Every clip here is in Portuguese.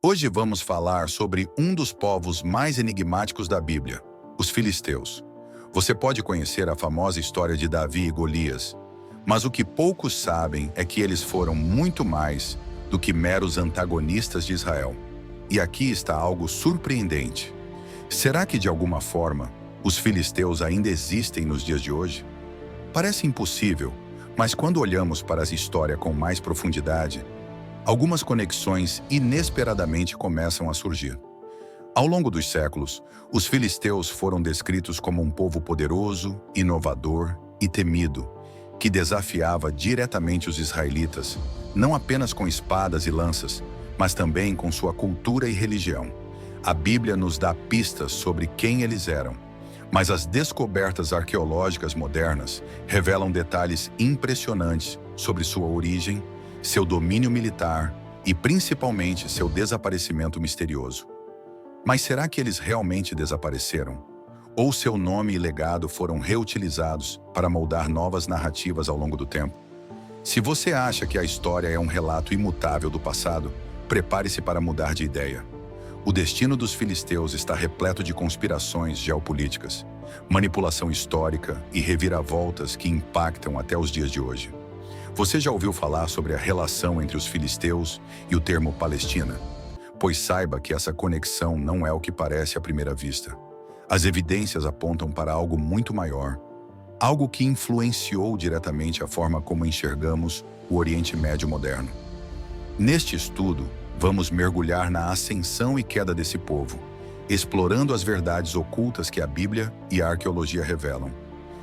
Hoje vamos falar sobre um dos povos mais enigmáticos da Bíblia, os filisteus. Você pode conhecer a famosa história de Davi e Golias, mas o que poucos sabem é que eles foram muito mais do que meros antagonistas de Israel. E aqui está algo surpreendente. Será que, de alguma forma, os filisteus ainda existem nos dias de hoje? Parece impossível, mas quando olhamos para essa história com mais profundidade, algumas conexões inesperadamente começam a surgir. Ao longo dos séculos, os filisteus foram descritos como um povo poderoso, inovador e temido, que desafiava diretamente os israelitas, não apenas com espadas e lanças, mas também com sua cultura e religião. A Bíblia nos dá pistas sobre quem eles eram, mas as descobertas arqueológicas modernas revelam detalhes impressionantes sobre sua origem, seu domínio militar e, principalmente, seu desaparecimento misterioso. Mas será que eles realmente desapareceram? Ou seu nome e legado foram reutilizados para moldar novas narrativas ao longo do tempo? Se você acha que a história é um relato imutável do passado, prepare-se para mudar de ideia. O destino dos filisteus está repleto de conspirações geopolíticas, manipulação histórica e reviravoltas que impactam até os dias de hoje. Você já ouviu falar sobre a relação entre os filisteus e o termo Palestina? Pois saiba que essa conexão não é o que parece à primeira vista. As evidências apontam para algo muito maior, algo que influenciou diretamente a forma como enxergamos o Oriente Médio moderno. Neste estudo, vamos mergulhar na ascensão e queda desse povo, explorando as verdades ocultas que a Bíblia e a arqueologia revelam.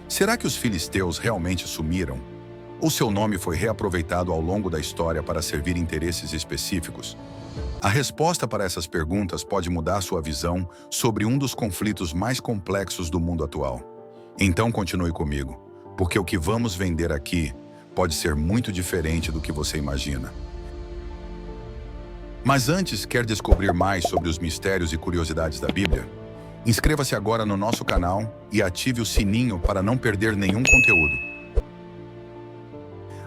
Será que os filisteus realmente sumiram? Ou seu nome foi reaproveitado ao longo da história para servir interesses específicos? A resposta para essas perguntas pode mudar sua visão sobre um dos conflitos mais complexos do mundo atual. Então continue comigo, porque o que vamos vender aqui pode ser muito diferente do que você imagina. Mas antes, quer descobrir mais sobre os mistérios e curiosidades da Bíblia? Inscreva-se agora no nosso canal e ative o sininho para não perder nenhum conteúdo.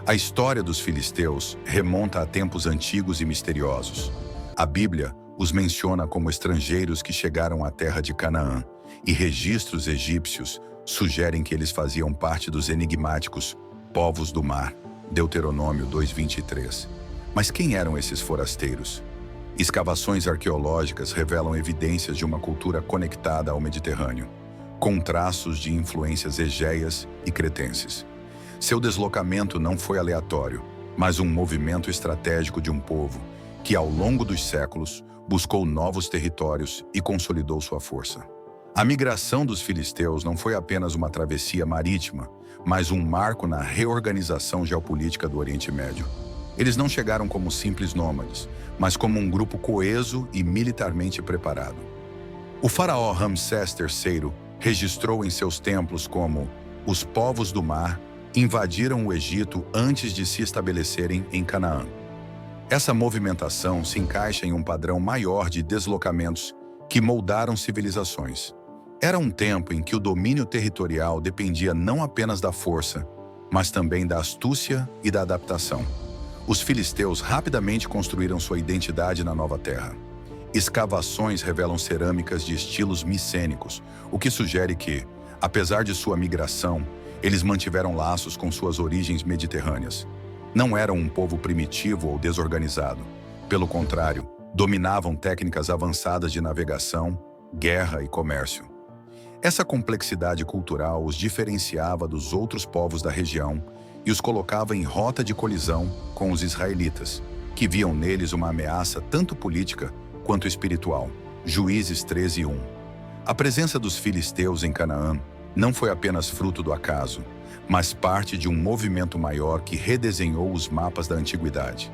A história dos filisteus remonta a tempos antigos e misteriosos. A Bíblia os menciona como estrangeiros que chegaram à terra de Canaã, e registros egípcios sugerem que eles faziam parte dos enigmáticos povos do mar, Deuteronômio 2:23. Mas quem eram esses forasteiros? Escavações arqueológicas revelam evidências de uma cultura conectada ao Mediterrâneo, com traços de influências egeias e cretenses. Seu deslocamento não foi aleatório, mas um movimento estratégico de um povo que, ao longo dos séculos, buscou novos territórios e consolidou sua força. A migração dos filisteus não foi apenas uma travessia marítima, mas um marco na reorganização geopolítica do Oriente Médio. Eles não chegaram como simples nômades, mas como um grupo coeso e militarmente preparado. O faraó Ramsés III registrou em seus templos como os povos do mar invadiram o Egito antes de se estabelecerem em Canaã. Essa movimentação se encaixa em um padrão maior de deslocamentos que moldaram civilizações. Era um tempo em que o domínio territorial dependia não apenas da força, mas também da astúcia e da adaptação. Os filisteus rapidamente construíram sua identidade na nova terra. Escavações revelam cerâmicas de estilos micênicos, o que sugere que, apesar de sua migração, eles mantiveram laços com suas origens mediterrâneas. Não eram um povo primitivo ou desorganizado. Pelo contrário, dominavam técnicas avançadas de navegação, guerra e comércio. Essa complexidade cultural os diferenciava dos outros povos da região e os colocava em rota de colisão com os israelitas, que viam neles uma ameaça tanto política quanto espiritual. Juízes 13:1. A presença dos filisteus em Canaã não foi apenas fruto do acaso, mas parte de um movimento maior que redesenhou os mapas da antiguidade.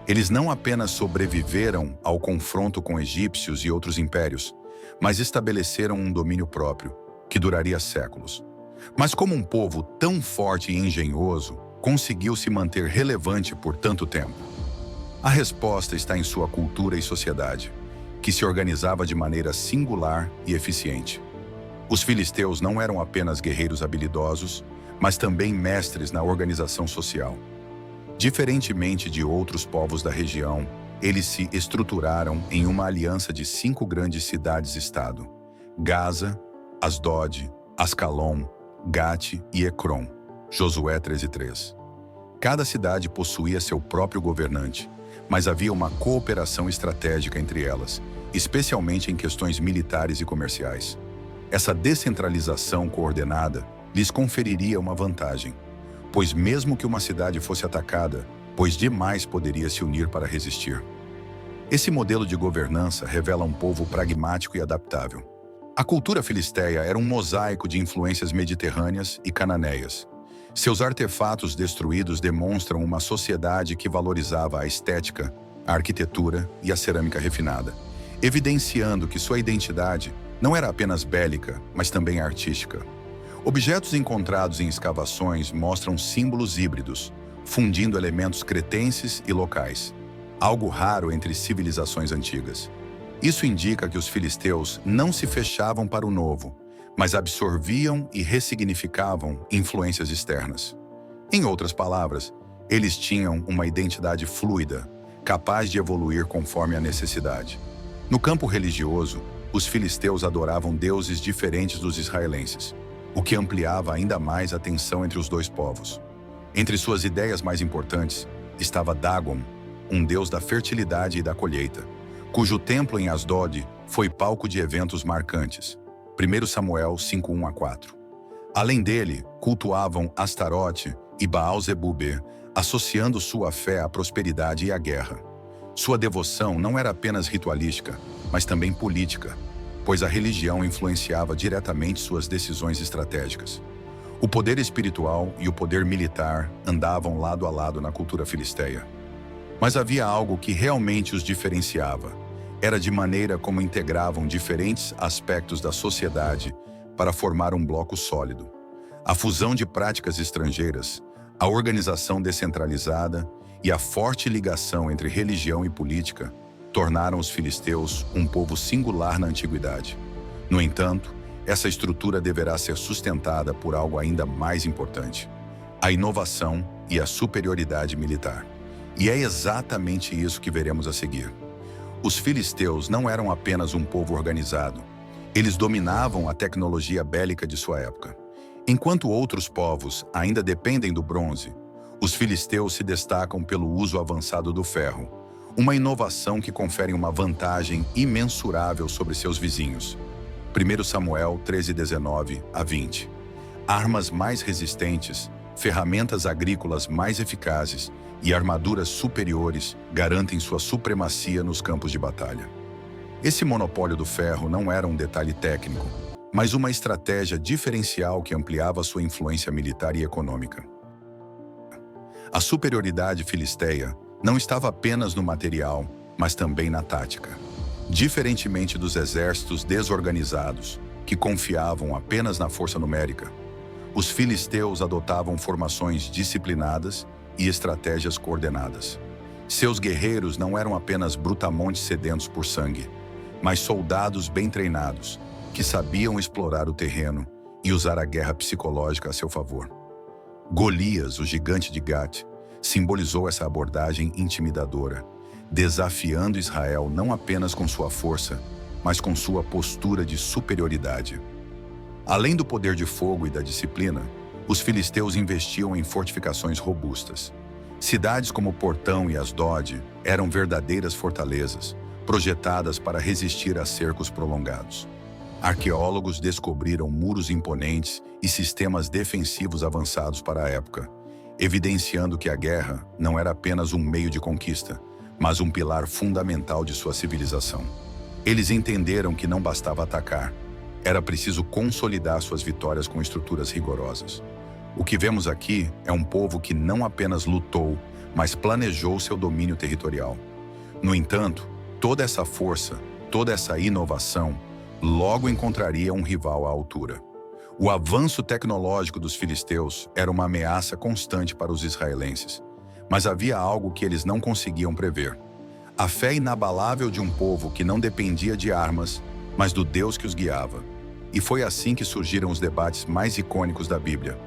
Eles não apenas sobreviveram ao confronto com egípcios e outros impérios, mas estabeleceram um domínio próprio, que duraria séculos. Mas como um povo tão forte e engenhoso conseguiu se manter relevante por tanto tempo? A resposta está em sua cultura e sociedade, que se organizava de maneira singular e eficiente. Os filisteus não eram apenas guerreiros habilidosos, mas também mestres na organização social. Diferentemente de outros povos da região, eles se estruturaram em uma aliança de 5 grandes cidades-estado: Gaza, Asdod, Ascalon, Gate e Ecrom. Josué 13:3. Cada cidade possuía seu próprio governante, mas havia uma cooperação estratégica entre elas, especialmente em questões militares e comerciais. Essa descentralização coordenada lhes conferiria uma vantagem, pois mesmo que uma cidade fosse atacada, demais poderia se unir para resistir. Esse modelo de governança revela um povo pragmático e adaptável. A cultura filisteia era um mosaico de influências mediterrâneas e cananeias. Seus artefatos destruídos demonstram uma sociedade que valorizava a estética, a arquitetura e a cerâmica refinada, evidenciando que sua identidade não era apenas bélica, mas também artística. Objetos encontrados em escavações mostram símbolos híbridos, fundindo elementos cretenses e locais, algo raro entre civilizações antigas. Isso indica que os filisteus não se fechavam para o novo, mas absorviam e ressignificavam influências externas. Em outras palavras, eles tinham uma identidade fluida, capaz de evoluir conforme a necessidade. No campo religioso, os filisteus adoravam deuses diferentes dos israelenses, o que ampliava ainda mais a tensão entre os dois povos. Entre suas ideias mais importantes estava Dagon, um deus da fertilidade e da colheita, cujo templo em Asdod foi palco de eventos marcantes. 1 Samuel 5:1-4. Além dele, cultuavam Astarote e Baal-Zebub, associando sua fé à prosperidade e à guerra. Sua devoção não era apenas ritualística, mas também política, pois a religião influenciava diretamente suas decisões estratégicas. O poder espiritual e o poder militar andavam lado a lado na cultura filisteia. Mas havia algo que realmente os diferenciava. Era de maneira como integravam diferentes aspectos da sociedade para formar um bloco sólido. A fusão de práticas estrangeiras, a organização descentralizada e a forte ligação entre religião e política tornaram os filisteus um povo singular na antiguidade. No entanto, essa estrutura deverá ser sustentada por algo ainda mais importante: a inovação e a superioridade militar. E é exatamente isso que veremos a seguir. Os filisteus não eram apenas um povo organizado. Eles dominavam a tecnologia bélica de sua época. Enquanto outros povos ainda dependem do bronze, os filisteus se destacam pelo uso avançado do ferro, uma inovação que confere uma vantagem imensurável sobre seus vizinhos. 1 Samuel 13:19-20. Armas mais resistentes, ferramentas agrícolas mais eficazes e armaduras superiores garantem sua supremacia nos campos de batalha. Esse monopólio do ferro não era um detalhe técnico, mas uma estratégia diferencial que ampliava sua influência militar e econômica. A superioridade filisteia não estava apenas no material, mas também na tática. Diferentemente dos exércitos desorganizados, que confiavam apenas na força numérica, os filisteus adotavam formações disciplinadas e estratégias coordenadas. Seus guerreiros não eram apenas brutamontes sedentos por sangue, mas soldados bem treinados, que sabiam explorar o terreno e usar a guerra psicológica a seu favor. Golias, o gigante de Gate, simbolizou essa abordagem intimidadora, desafiando Israel não apenas com sua força, mas com sua postura de superioridade. Além do poder de fogo e da disciplina, os filisteus investiam em fortificações robustas. Cidades como Portão e Asdod eram verdadeiras fortalezas, projetadas para resistir a cercos prolongados. Arqueólogos descobriram muros imponentes e sistemas defensivos avançados para a época, evidenciando que a guerra não era apenas um meio de conquista, mas um pilar fundamental de sua civilização. Eles entenderam que não bastava atacar, era preciso consolidar suas vitórias com estruturas rigorosas. O que vemos aqui é um povo que não apenas lutou, mas planejou seu domínio territorial. No entanto, toda essa força, toda essa inovação, logo encontraria um rival à altura. O avanço tecnológico dos filisteus era uma ameaça constante para os israelenses, mas havia algo que eles não conseguiam prever: a fé inabalável de um povo que não dependia de armas, mas do Deus que os guiava. E foi assim que surgiram os debates mais icônicos da Bíblia,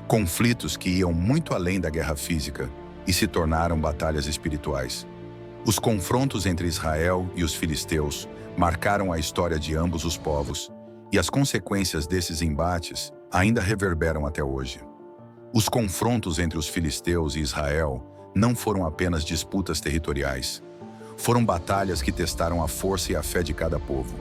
conflitos que iam muito além da guerra física e se tornaram batalhas espirituais. Os confrontos entre Israel e os filisteus marcaram a história de ambos os povos, e as consequências desses embates ainda reverberam até hoje. Os confrontos entre os filisteus e Israel não foram apenas disputas territoriais. Foram batalhas que testaram a força e a fé de cada povo.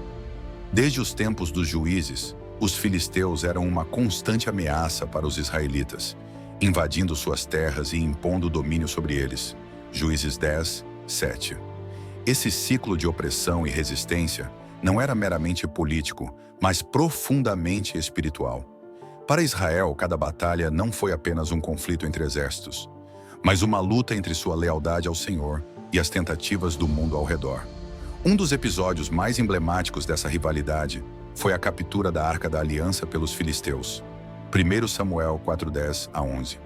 Desde os tempos dos juízes, os filisteus eram uma constante ameaça para os israelitas, invadindo suas terras e impondo domínio sobre eles. Juízes 10, 7. Esse ciclo de opressão e resistência não era meramente político, mas profundamente espiritual. Para Israel, cada batalha não foi apenas um conflito entre exércitos, mas uma luta entre sua lealdade ao Senhor e as tentativas do mundo ao redor. Um dos episódios mais emblemáticos dessa rivalidade foi a captura da Arca da Aliança pelos filisteus. 1 Samuel 4:10 a 11.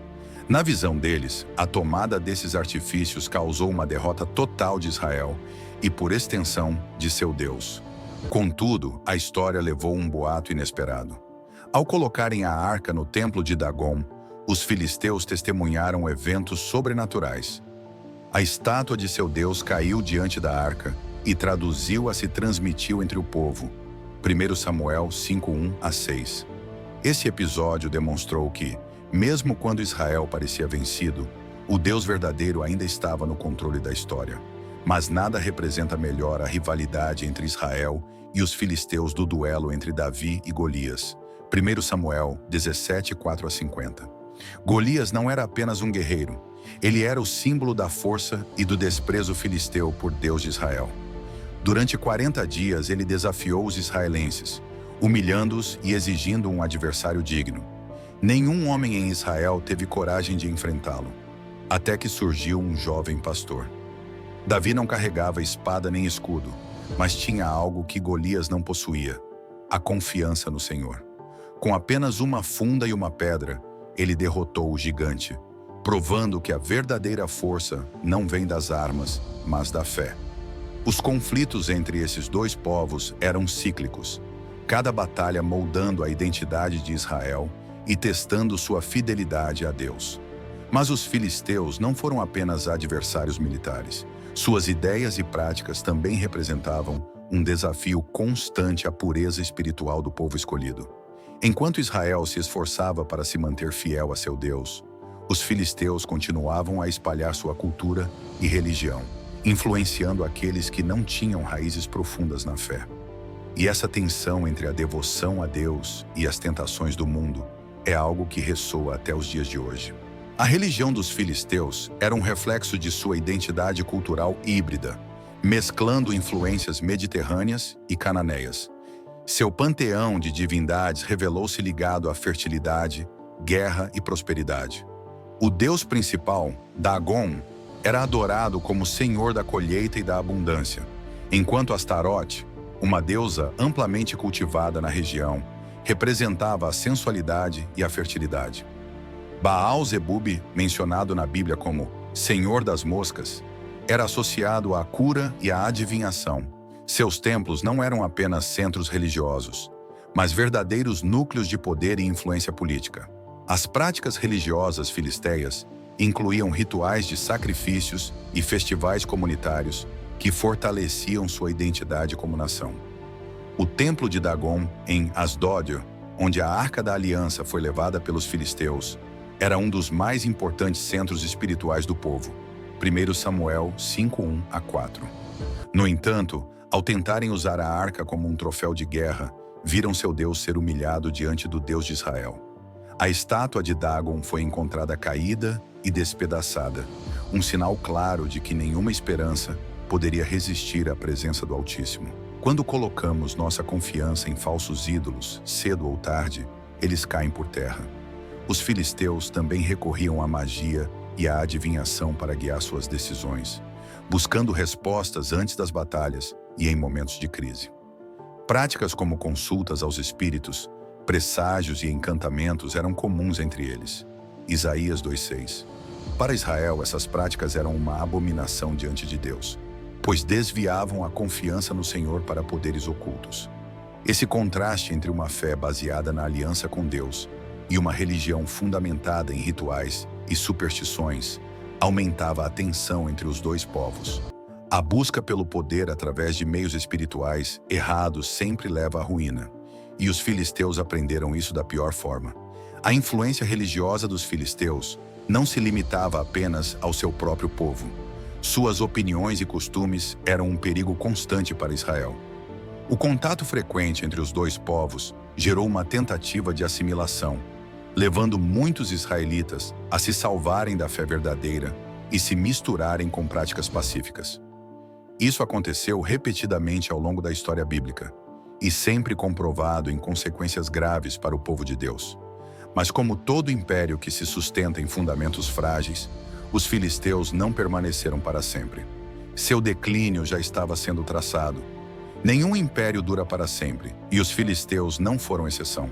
Na visão deles, a tomada desses artifícios causou uma derrota total de Israel e, por extensão, de seu Deus. Contudo, a história levou um boato inesperado. Ao colocarem a arca no templo de Dagon, os filisteus testemunharam eventos sobrenaturais. A estátua de seu Deus caiu diante da arca e traduziu-a se transmitiu entre o povo. 1 Samuel 5:1 a 6. Esse episódio demonstrou que, mesmo quando Israel parecia vencido, o Deus verdadeiro ainda estava no controle da história. Mas nada representa melhor a rivalidade entre Israel e os filisteus do duelo entre Davi e Golias. 1 Samuel 17, 4 a 50. Golias não era apenas um guerreiro, ele era o símbolo da força e do desprezo filisteu por Deus de Israel. Durante 40 dias ele desafiou os israelenses, humilhando-os e exigindo um adversário digno. Nenhum homem em Israel teve coragem de enfrentá-lo, até que surgiu um jovem pastor. Davi não carregava espada nem escudo, mas tinha algo que Golias não possuía: a confiança no Senhor. Com apenas uma funda e uma pedra, ele derrotou o gigante, provando que a verdadeira força não vem das armas, mas da fé. Os conflitos entre esses dois povos eram cíclicos, cada batalha moldando a identidade de Israel e testando sua fidelidade a Deus. Mas os filisteus não foram apenas adversários militares. Suas ideias e práticas também representavam um desafio constante à pureza espiritual do povo escolhido. Enquanto Israel se esforçava para se manter fiel a seu Deus, os filisteus continuavam a espalhar sua cultura e religião, influenciando aqueles que não tinham raízes profundas na fé. E essa tensão entre a devoção a Deus e as tentações do mundo é algo que ressoa até os dias de hoje. A religião dos filisteus era um reflexo de sua identidade cultural híbrida, mesclando influências mediterrâneas e cananeias. Seu panteão de divindades revelou-se ligado à fertilidade, guerra e prosperidade. O deus principal, Dagon, era adorado como senhor da colheita e da abundância, enquanto Astarote, uma deusa amplamente cultivada na região, representava a sensualidade e a fertilidade. Baal-zebub, mencionado na Bíblia como Senhor das Moscas, era associado à cura e à adivinhação. Seus templos não eram apenas centros religiosos, mas verdadeiros núcleos de poder e influência política. As práticas religiosas filisteias incluíam rituais de sacrifícios e festivais comunitários que fortaleciam sua identidade como nação. O templo de Dagon, em Asdod, onde a Arca da Aliança foi levada pelos filisteus, era um dos mais importantes centros espirituais do povo. 1 Samuel 5:1 a 4. No entanto, ao tentarem usar a arca como um troféu de guerra, viram seu Deus ser humilhado diante do Deus de Israel. A estátua de Dagon foi encontrada caída e despedaçada, um sinal claro de que nenhuma esperança poderia resistir à presença do Altíssimo. Quando colocamos nossa confiança em falsos ídolos, cedo ou tarde, eles caem por terra. Os filisteus também recorriam à magia e à adivinhação para guiar suas decisões, buscando respostas antes das batalhas e em momentos de crise. Práticas como consultas aos espíritos, presságios e encantamentos eram comuns entre eles. Isaías 2:6. Para Israel, essas práticas eram uma abominação diante de Deus, pois desviavam a confiança no Senhor para poderes ocultos. Esse contraste entre uma fé baseada na aliança com Deus e uma religião fundamentada em rituais e superstições aumentava a tensão entre os dois povos. A busca pelo poder através de meios espirituais errados sempre leva à ruína, e os filisteus aprenderam isso da pior forma. A influência religiosa dos filisteus não se limitava apenas ao seu próprio povo. Suas opiniões e costumes eram um perigo constante para Israel. O contato frequente entre os dois povos gerou uma tentativa de assimilação, levando muitos israelitas a se salvarem da fé verdadeira e se misturarem com práticas pacíficas. Isso aconteceu repetidamente ao longo da história bíblica, e sempre comprovado em consequências graves para o povo de Deus. Mas como todo império que se sustenta em fundamentos frágeis, os filisteus não permaneceram para sempre. Seu declínio já estava sendo traçado. Nenhum império dura para sempre, e os filisteus não foram exceção.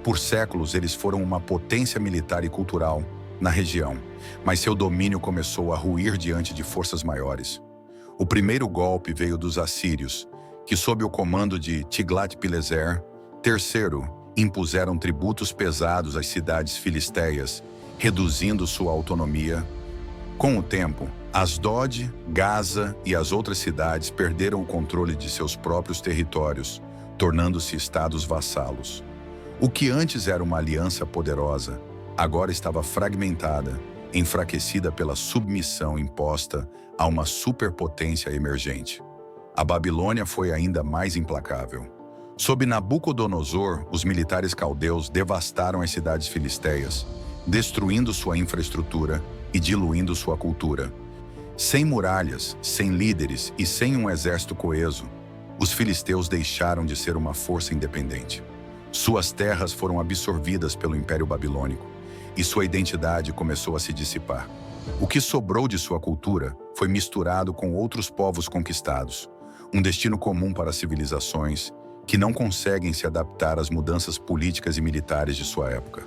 Por séculos, eles foram uma potência militar e cultural na região, mas seu domínio começou a ruir diante de forças maiores. O primeiro golpe veio dos assírios, que sob o comando de Tiglat-Pileser III impuseram tributos pesados às cidades filisteias, reduzindo sua autonomia. Com o tempo, Asdod, Gaza e as outras cidades perderam o controle de seus próprios territórios, tornando-se estados vassalos. O que antes era uma aliança poderosa, agora estava fragmentada, enfraquecida pela submissão imposta a uma superpotência emergente. A Babilônia foi ainda mais implacável. Sob Nabucodonosor, os militares caldeus devastaram as cidades filisteias, destruindo sua infraestrutura e diluindo sua cultura. Sem muralhas, sem líderes e sem um exército coeso, os filisteus deixaram de ser uma força independente. Suas terras foram absorvidas pelo Império Babilônico e sua identidade começou a se dissipar. O que sobrou de sua cultura foi misturado com outros povos conquistados, um destino comum para civilizações que não conseguem se adaptar às mudanças políticas e militares de sua época.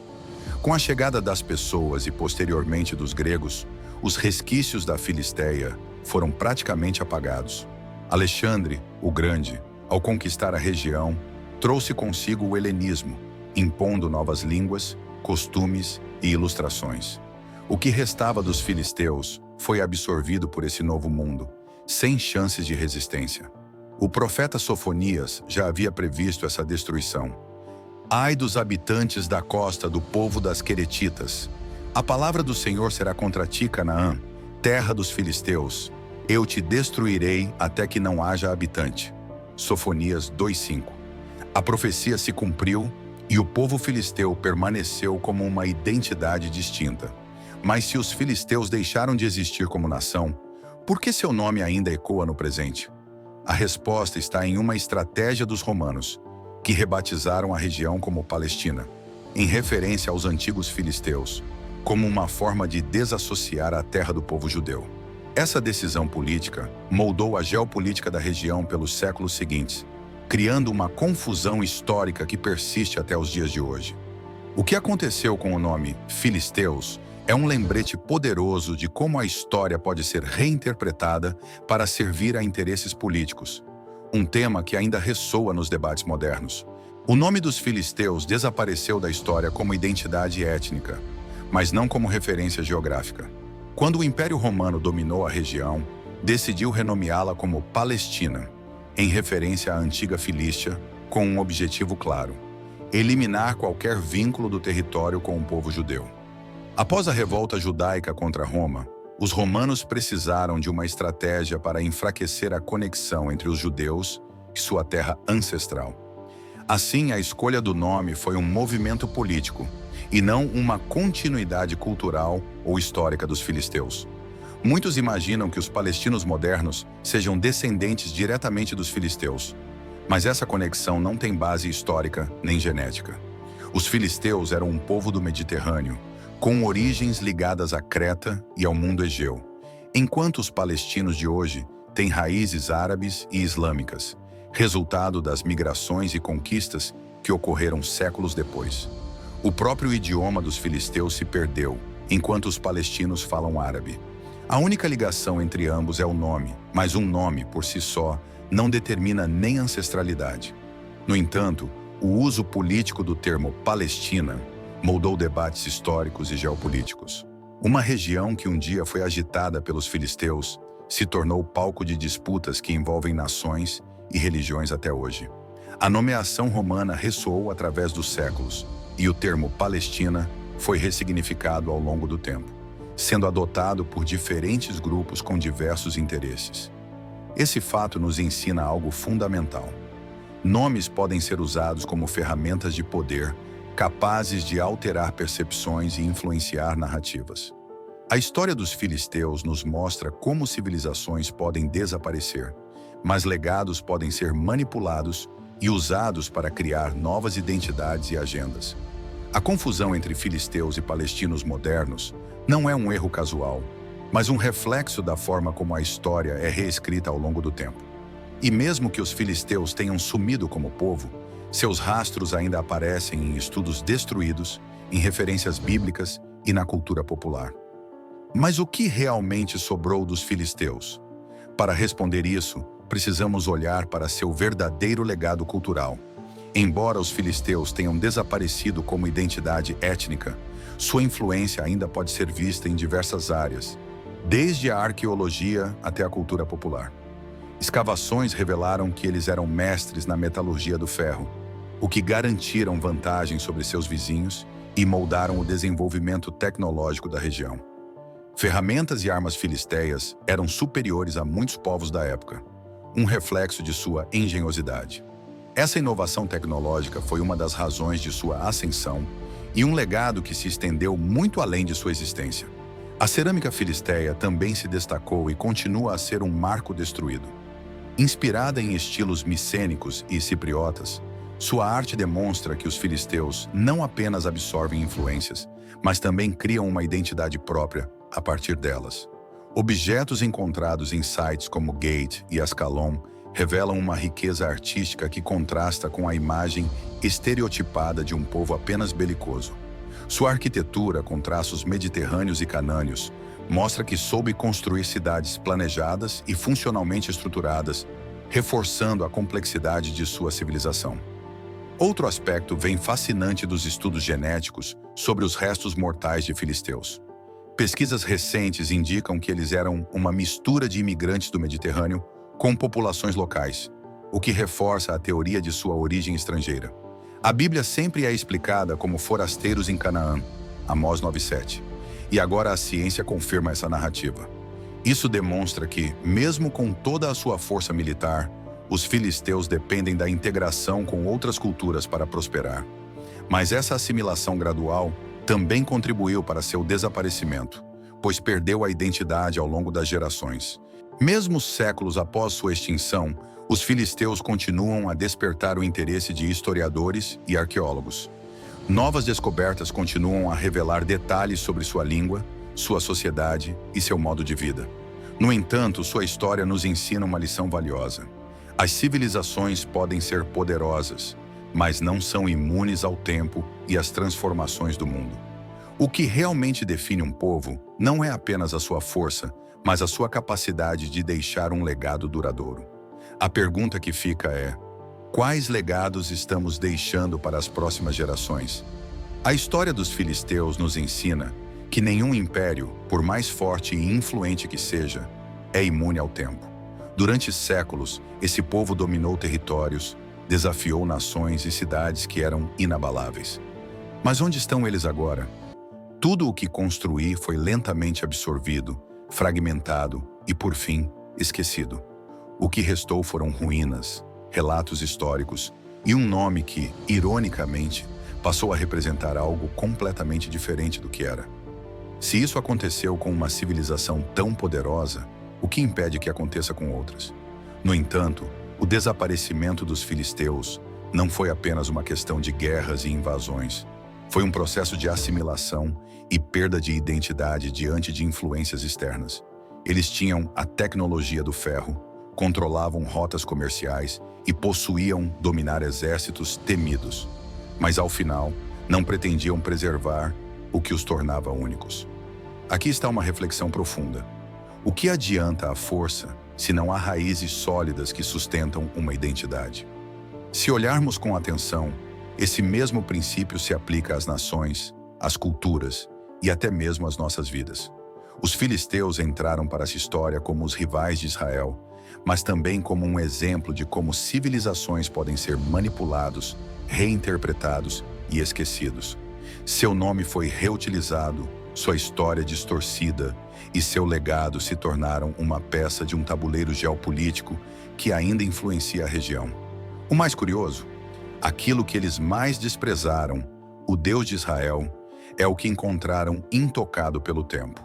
Com a chegada das pessoas e posteriormente dos gregos, os resquícios da Filisteia foram praticamente apagados. Alexandre, o Grande, ao conquistar a região, trouxe consigo o helenismo, impondo novas línguas, costumes e ilustrações. O que restava dos filisteus foi absorvido por esse novo mundo, sem chances de resistência. O profeta Sofonias já havia previsto essa destruição. Ai dos habitantes da costa do povo das Queretitas! A palavra do Senhor será contra ti, Canaã, terra dos filisteus. Eu te destruirei até que não haja habitante. Sofonias 2:5. A profecia se cumpriu e o povo filisteu permaneceu como uma identidade distinta. Mas se os filisteus deixaram de existir como nação, por que seu nome ainda ecoa no presente? A resposta está em uma estratégia dos romanos, que rebatizaram a região como Palestina, em referência aos antigos filisteus, como uma forma de desassociar a terra do povo judeu. Essa decisão política moldou a geopolítica da região pelos séculos seguintes, criando uma confusão histórica que persiste até os dias de hoje. O que aconteceu com o nome Filisteus é um lembrete poderoso de como a história pode ser reinterpretada para servir a interesses políticos, um tema que ainda ressoa nos debates modernos. O nome dos filisteus desapareceu da história como identidade étnica, mas não como referência geográfica. Quando o Império Romano dominou a região, decidiu renomeá-la como Palestina, em referência à antiga Filístia, com um objetivo claro: eliminar qualquer vínculo do território com o povo judeu. Após a revolta judaica contra Roma, os romanos precisaram de uma estratégia para enfraquecer a conexão entre os judeus e sua terra ancestral. Assim, a escolha do nome foi um movimento político, e não uma continuidade cultural ou histórica dos filisteus. Muitos imaginam que os palestinos modernos sejam descendentes diretamente dos filisteus, mas essa conexão não tem base histórica nem genética. Os filisteus eram um povo do Mediterrâneo, com origens ligadas à Creta e ao mundo egeu, enquanto os palestinos de hoje têm raízes árabes e islâmicas, resultado das migrações e conquistas que ocorreram séculos depois. O próprio idioma dos filisteus se perdeu, enquanto os palestinos falam árabe. A única ligação entre ambos é o nome, mas um nome, por si só, não determina nem ancestralidade. No entanto, o uso político do termo Palestina moldou debates históricos e geopolíticos. Uma região que um dia foi agitada pelos filisteus se tornou palco de disputas que envolvem nações e religiões até hoje. A nomeação romana ressoou através dos séculos, e o termo Palestina foi ressignificado ao longo do tempo, sendo adotado por diferentes grupos com diversos interesses. Esse fato nos ensina algo fundamental. Nomes podem ser usados como ferramentas de poder, capazes de alterar percepções e influenciar narrativas. A história dos filisteus nos mostra como civilizações podem desaparecer, mas legados podem ser manipulados e usados para criar novas identidades e agendas. A confusão entre filisteus e palestinos modernos não é um erro casual, mas um reflexo da forma como a história é reescrita ao longo do tempo. E mesmo que os filisteus tenham sumido como povo, seus rastros ainda aparecem em estudos destruídos, em referências bíblicas e na cultura popular. Mas o que realmente sobrou dos filisteus? Para responder isso, precisamos olhar para seu verdadeiro legado cultural. Embora os filisteus tenham desaparecido como identidade étnica, sua influência ainda pode ser vista em diversas áreas, desde a arqueologia até a cultura popular. Escavações revelaram que eles eram mestres na metalurgia do ferro, o que garantiram vantagem sobre seus vizinhos e moldaram o desenvolvimento tecnológico da região. Ferramentas e armas filisteias eram superiores a muitos povos da época, um reflexo de sua engenhosidade. Essa inovação tecnológica foi uma das razões de sua ascensão e um legado que se estendeu muito além de sua existência. A cerâmica filisteia também se destacou e continua a ser um marco destruído. Inspirada em estilos micênicos e cipriotas, sua arte demonstra que os filisteus não apenas absorvem influências, mas também criam uma identidade própria a partir delas. Objetos encontrados em sites como Gate e Ascalon revelam uma riqueza artística que contrasta com a imagem estereotipada de um povo apenas belicoso. Sua arquitetura, com traços mediterrâneos e canâneos, mostra que soube construir cidades planejadas e funcionalmente estruturadas, reforçando a complexidade de sua civilização. Outro aspecto bem fascinante dos estudos genéticos sobre os restos mortais de filisteus. Pesquisas recentes indicam que eles eram uma mistura de imigrantes do Mediterrâneo com populações locais, o que reforça a teoria de sua origem estrangeira. A Bíblia sempre é explicada como forasteiros em Canaã, Amós 9:7, e agora a ciência confirma essa narrativa. Isso demonstra que, mesmo com toda a sua força militar, os filisteus dependem da integração com outras culturas para prosperar. Mas essa assimilação gradual também contribuiu para seu desaparecimento, pois perdeu a identidade ao longo das gerações. Mesmo séculos após sua extinção, os filisteus continuam a despertar o interesse de historiadores e arqueólogos. Novas descobertas continuam a revelar detalhes sobre sua língua, sua sociedade e seu modo de vida. No entanto, sua história nos ensina uma lição valiosa. As civilizações podem ser poderosas, mas não são imunes ao tempo e às transformações do mundo. O que realmente define um povo não é apenas a sua força, mas a sua capacidade de deixar um legado duradouro. A pergunta que fica é: quais legados estamos deixando para as próximas gerações? A história dos filisteus nos ensina que nenhum império, por mais forte e influente que seja, é imune ao tempo. Durante séculos, esse povo dominou territórios, desafiou nações e cidades que eram inabaláveis. Mas onde estão eles agora? Tudo o que construí foi lentamente absorvido, fragmentado e, por fim, esquecido. O que restou foram ruínas, relatos históricos e um nome que, ironicamente, passou a representar algo completamente diferente do que era. Se isso aconteceu com uma civilização tão poderosa, o que impede que aconteça com outras? No entanto, o desaparecimento dos filisteus não foi apenas uma questão de guerras e invasões. Foi um processo de assimilação e perda de identidade diante de influências externas. Eles tinham a tecnologia do ferro, controlavam rotas comerciais e possuíam dominar exércitos temidos. Mas, ao final, não pretendiam preservar o que os tornava únicos. Aqui está uma reflexão profunda. O que adianta a força se não há raízes sólidas que sustentam uma identidade? Se olharmos com atenção, esse mesmo princípio se aplica às nações, às culturas e até mesmo às nossas vidas. Os filisteus entraram para essa história como os rivais de Israel, mas também como um exemplo de como civilizações podem ser manipulados, reinterpretados e esquecidos. Seu nome foi reutilizado, sua história distorcida e seu legado se tornaram uma peça de um tabuleiro geopolítico que ainda influencia a região. O mais curioso, aquilo que eles mais desprezaram, o Deus de Israel, é o que encontraram intocado pelo tempo.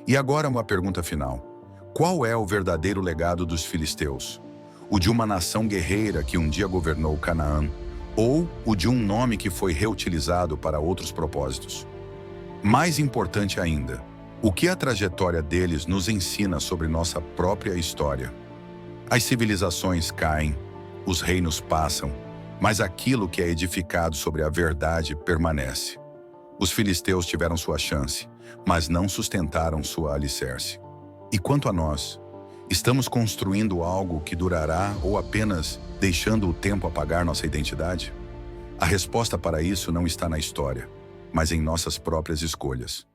E agora uma pergunta final. Qual é o verdadeiro legado dos filisteus? O de uma nação guerreira que um dia governou Canaã, ou o de um nome que foi reutilizado para outros propósitos? Mais importante ainda, o que a trajetória deles nos ensina sobre nossa própria história? As civilizações caem, os reinos passam, mas aquilo que é edificado sobre a verdade permanece. Os filisteus tiveram sua chance, mas não sustentaram sua alicerce. E quanto a nós, estamos construindo algo que durará ou apenas deixando o tempo apagar nossa identidade? A resposta para isso não está na história, mas em nossas próprias escolhas.